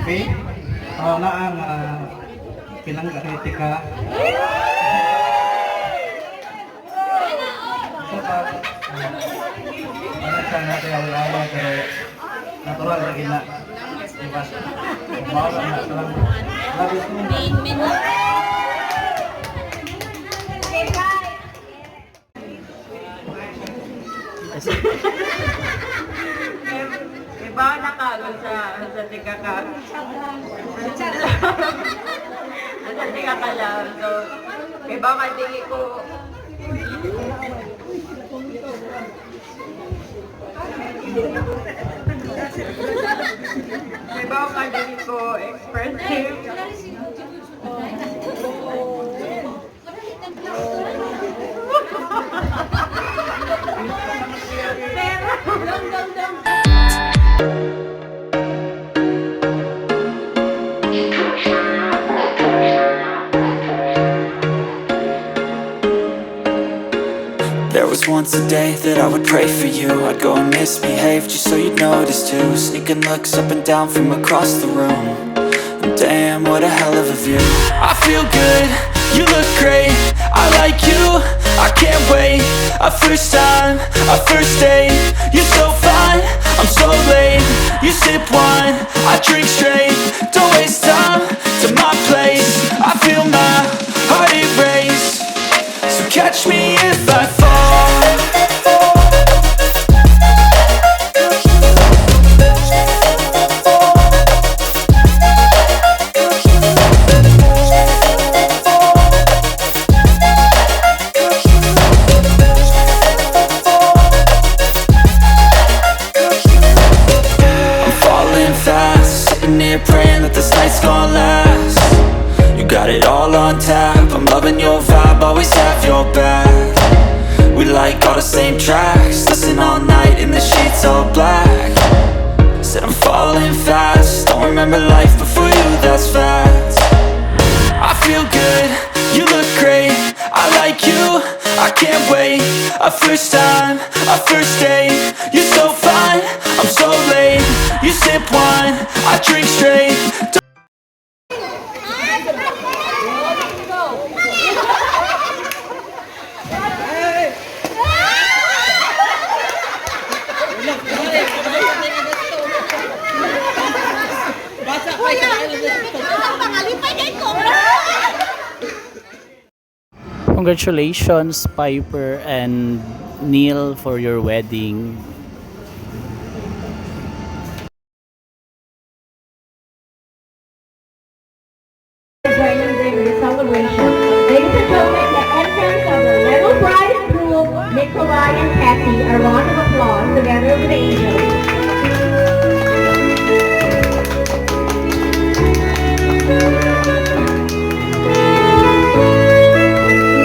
Okay? Na ang pinangkritika. So, ano siya natin awal-awal pero natural na gina. Diba? Bawal na lang. Labis mo. Iba nakagod sa tika ka. Sa tika ka lang. So, iba kadili ko. Iba kadili ko expressive. There was once a day that I would pray for you. I'd go and misbehave just so you'd notice too. Sneaking looks up and down from across the room. And damn, what a hell of a view. I feel good, you look great, I like you, I can't wait. A first time, a first date. You're so fine, I'm so late. You sip wine, I drink straight. Don't waste time to my place. I feel my heart erase. So catch me if I fall. I'm falling fast, sitting here praying that this night's gonna last. You got it all on tap, I'm loving your vibe, always have your back. We like all the same tracks, listen all night in the sheets all black. Said I'm falling fast, don't remember life before you, that's fact. I feel good, you look great, I like you, I can't wait. A first time, a first date. You're so fine, I'm so late. You sip wine, I drink straight. Congratulations, Piper and Neil, for your wedding. Joining the celebration. Ladies and gentlemen, the entrance of the little bride and groom, Nikolai and Kathy, a round of applause together with the angels.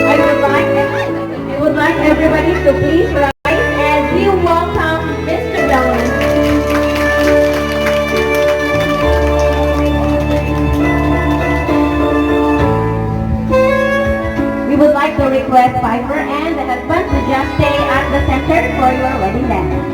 I would like everybody to please rise as we welcome Mr. Dolan. We would like to request Piper and the husband to just stay at the center for your wedding dance.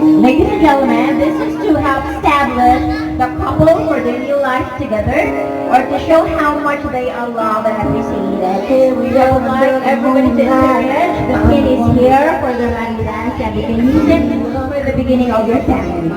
Ladies and gentlemen, this is to help establish the couple for their new life together, or to show how much they are loved and appreciated. We would like everybody to encourage the kid is here for the wedding dance, and you can use it for the beginning of your family.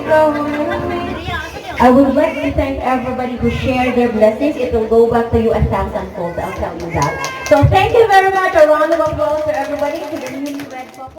I would like to thank everybody who shared their blessings. It will go back to you a thousandfold. I'll tell you that. So thank you very much. A round of applause to everybody, to the newlywed couple.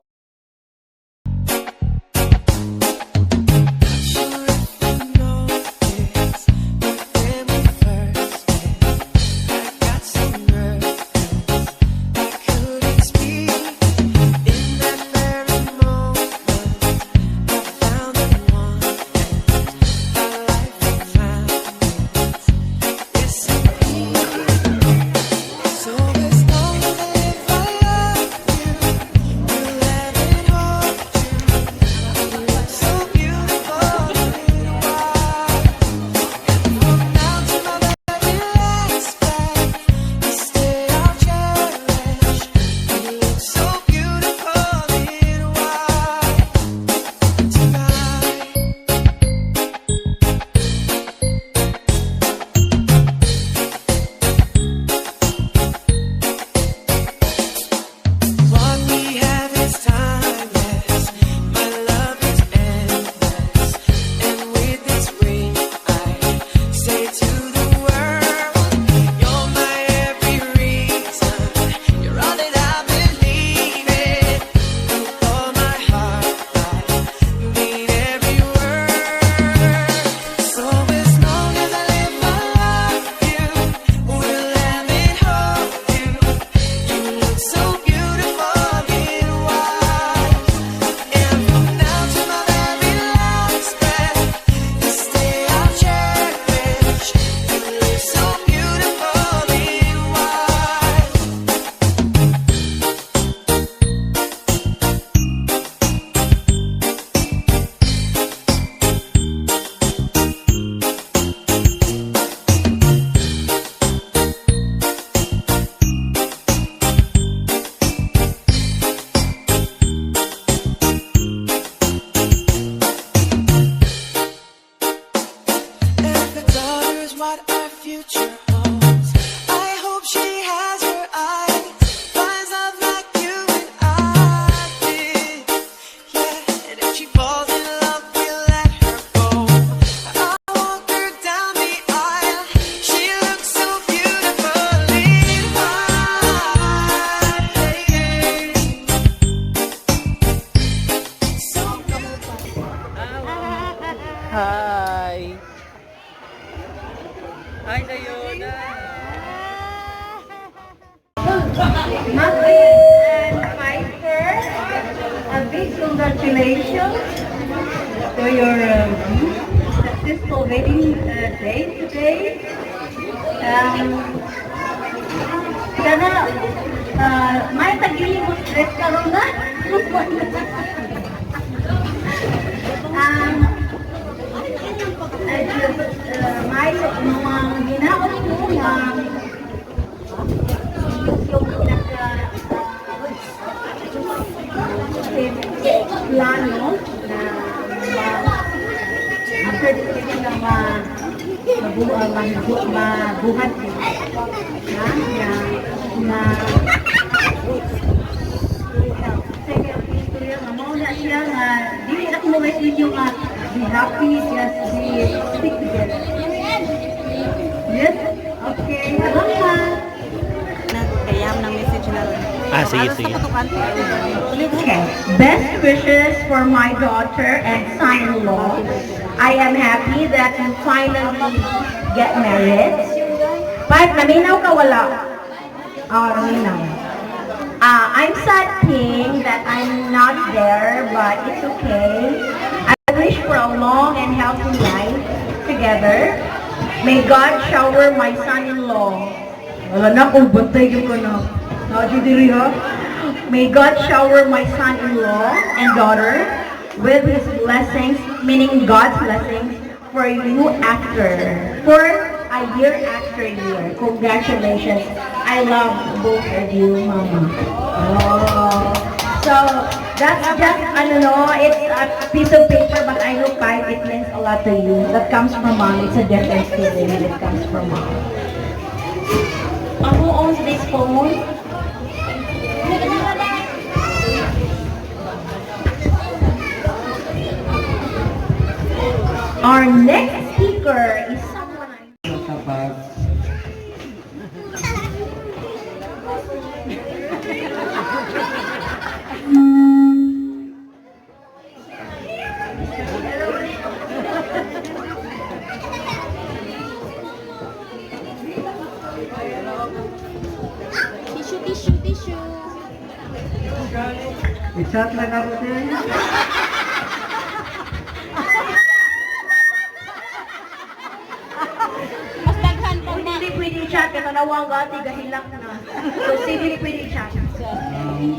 Hi! Hi, Dayona! Mother and Piper, a big congratulations to your successful wedding day today. Sana may tagilibot dress ka ron na. May mga ginaon mo plano na after this wedding na mabuhat na second history nga mo na siya nga dili na mo guys ninyo nga be happy, just be stick together. Yes? Okay. Nagkayam ng message na rin. Sige, sige. Okay. Best wishes for my daughter and son-in-law. I am happy that you finally get married. But naminaw ka wala? Naminaw. I'm sad thing that I'm not there, but it's okay. I wish for a long and healthy life together. May God shower my son-in-law. Wala na kung bantay yung ka na. Diri ha? May God shower my son-in-law and daughter with His blessings, meaning God's blessings for you for a year after year. Congratulations. I love both of you, Mama. Oh. So, that's just, I don't know, it's a piece of paper, but I know, Pai, it means a lot to you. That comes from Mom. It's a different feeling when it comes from Mom. Who owns this phone? Our next speaker is someone I Kapag i-chat lang ako din. Kung hindi pwede i-chat, katanawang gati, gahilak na. So, hindi pwede i-chat.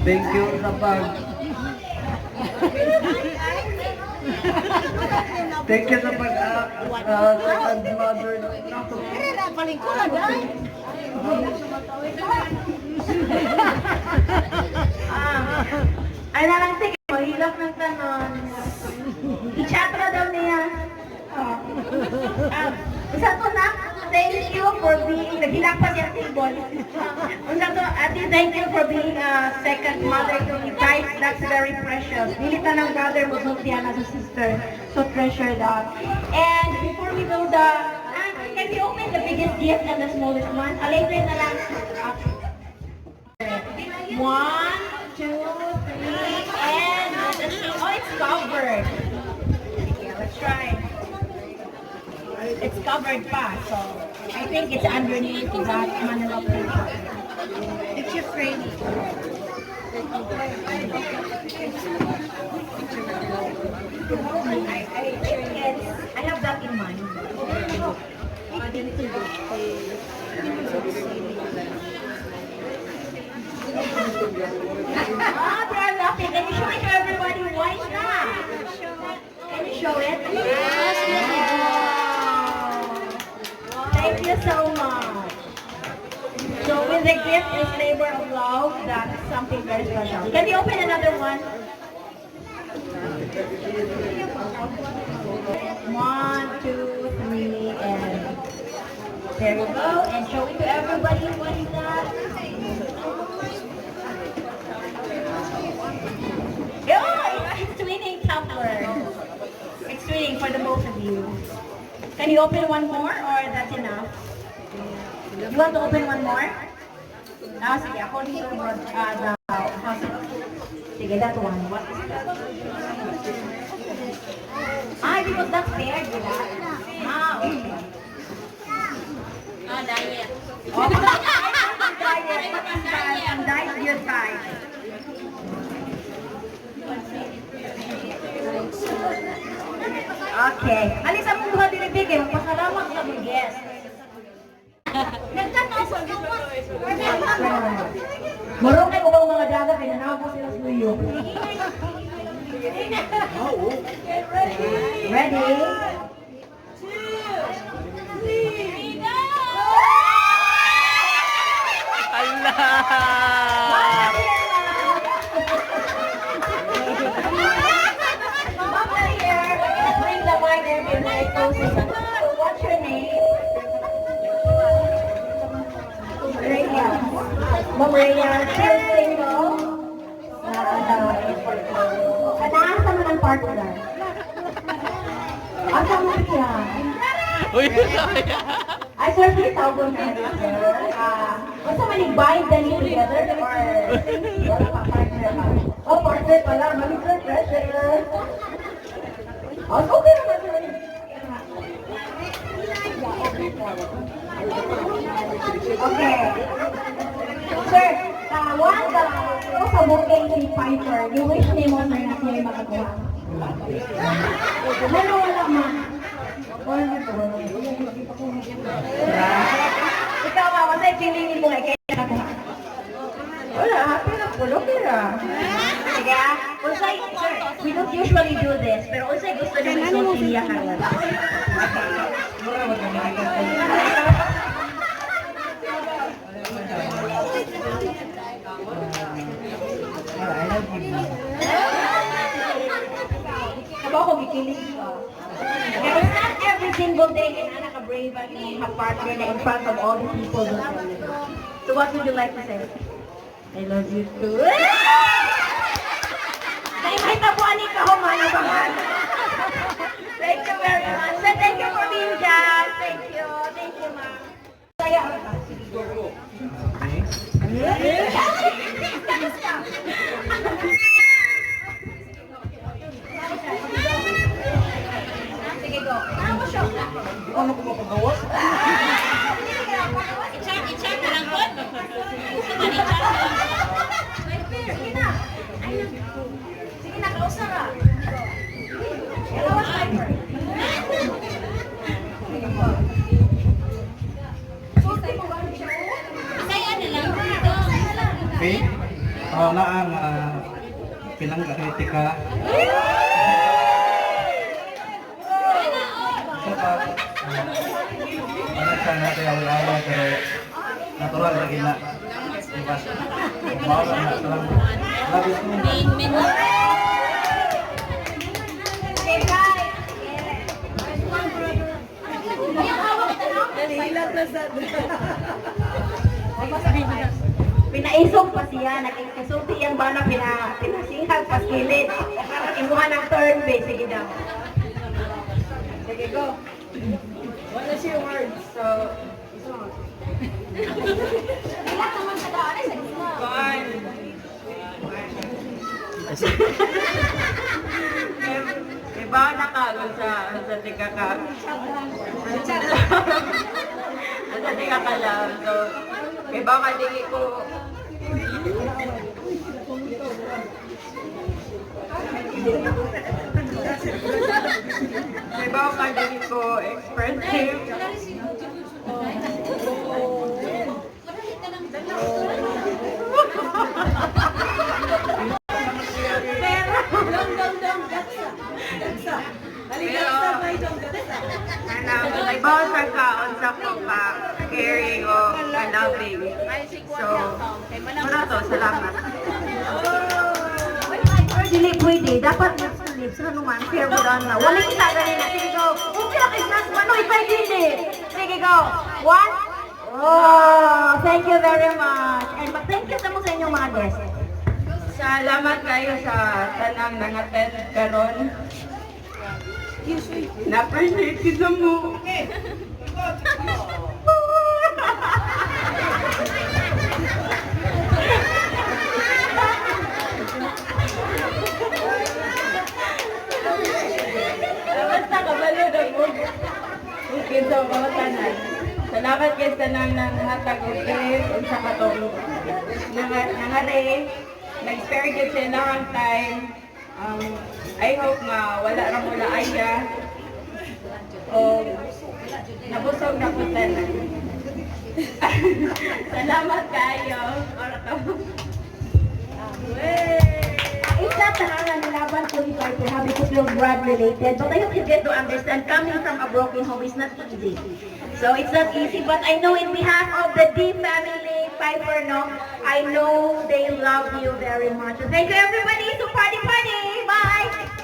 Thank you sa pag... Thank you sa pag... second mother na Ay na lang, sige, mahilak ng tanon. I-chat na daw niya. Isa to na, thank you for being, naghilak pa siya table. Isa to, ate, thank you for being a second mother to me. Guys, that's very precious. Dili ka ng brother mo, Sophia, as a sister. So treasure that. And before we go can we open the biggest gift and the smallest one? Later na lang. 1, 2, 3, and oh, it's covered. Okay, let's try. It's covered pa, so I think it's underneath that Manila paper. Picture frame. I have that in mind. Ah, they are laughing. Can you show it to everybody? Why not? Can you show it? Wow. Thank you so much. So with the gift is labor of love, that's something very special. Can you open another one? 1, 2, 3, and there you go. And show it to everybody. What is that? Oh, it's twinning tumbler. It's twinning for the both of you. Can you open one more or that's enough? You want to open one more? Sige, according to the hospital. Sige, that one. What is that? Because that's paired with that. Okay. Diet. Oh, diet. What is that? Ang diet your type. Okay. Alis ang mga dinibigay. Magpasalamat sa mga guest. Marunong kayo bang mga dagat ay nanawag po sila sa iyo. Ready? 2, 3, go! Mama here, bring the mic there and I close it. So what's your name? Rhea. Ma'am Rhea, still single? Nasa mo ng partner? Asa mo siya? I swear to tawag na basta manig-bind na niyo together or wala pa partner pa? Oh, partner pala. Mami-sir pressure. Oh, okay naman sir. Okay. Sir, one sa booking si Piper, you wish ni mo sir na siya makagawa? Ano wala ma? Ikaw ma, masay pilingin mo kaya nakagawa? Wala, happy na po, okay na. Sige ah, sir, we don't usually do this, pero unsay gusto niyo isulti niya karon? Kaba ko gikilig ka. Pero it's not every single day na naka-brave at yung partner na in front of all the people. So what would you like to say? I love you too. Ay, may tabuan ni ka, humana ba man? Thank you very much. paano ko mapagawas? I-check na lang po. Sige na. Sige na, close na ka. Saya na lang dito. Okay? Na ang pinanggaritika. Sa pag sa natin ang away pero natural lagi na. Diba? Bawal na talang labis mo. Main menu. Okay, guys. Yung hawak na lang. Pinaisog pa siya, naging kasulti yan ba na pinasingag pa skillet. Para imuha ng turn base, sige daw. Sige, go. What is your word? So, Ilan naman sa daan ay sa gitna. one. Iba nakagon sa tika ka. Sa tika ka lang. So, iba kadingi ko. Iba kadingi ko expressive. Ibaw sa kaon sa kupa, caring o loving. So, muna to, salamat. Dili pwede, dapat lips to lips, ano man, fair mo doon na. Wala kita ganina, sige go. Okay lang, isnas mo, ano, ipay dili. Sige go. One. Oh, thank you very much. And thank you sa mga inyong mga guests. Salamat kayo sa tanang nangaten karon. Na-appreciate kita mo. Basta kabalo na mo. Okay, so mga tanan. Salamat kayo sa tanang nangatag o gift o sa katong nangare. Nag-spare good sa ilang time. I hope nga wala na mula aya. O nabusog na ko tanan. Salamat kayo. Para to. It's not tahangan nilaban ko ni Party Habi because you're blood related. But I hope you get to understand coming from a broken home is not easy. So it's not easy, but I know in behalf of the D family, Piper, no, I know they love you very much. So thank you everybody. So party, party. Bye.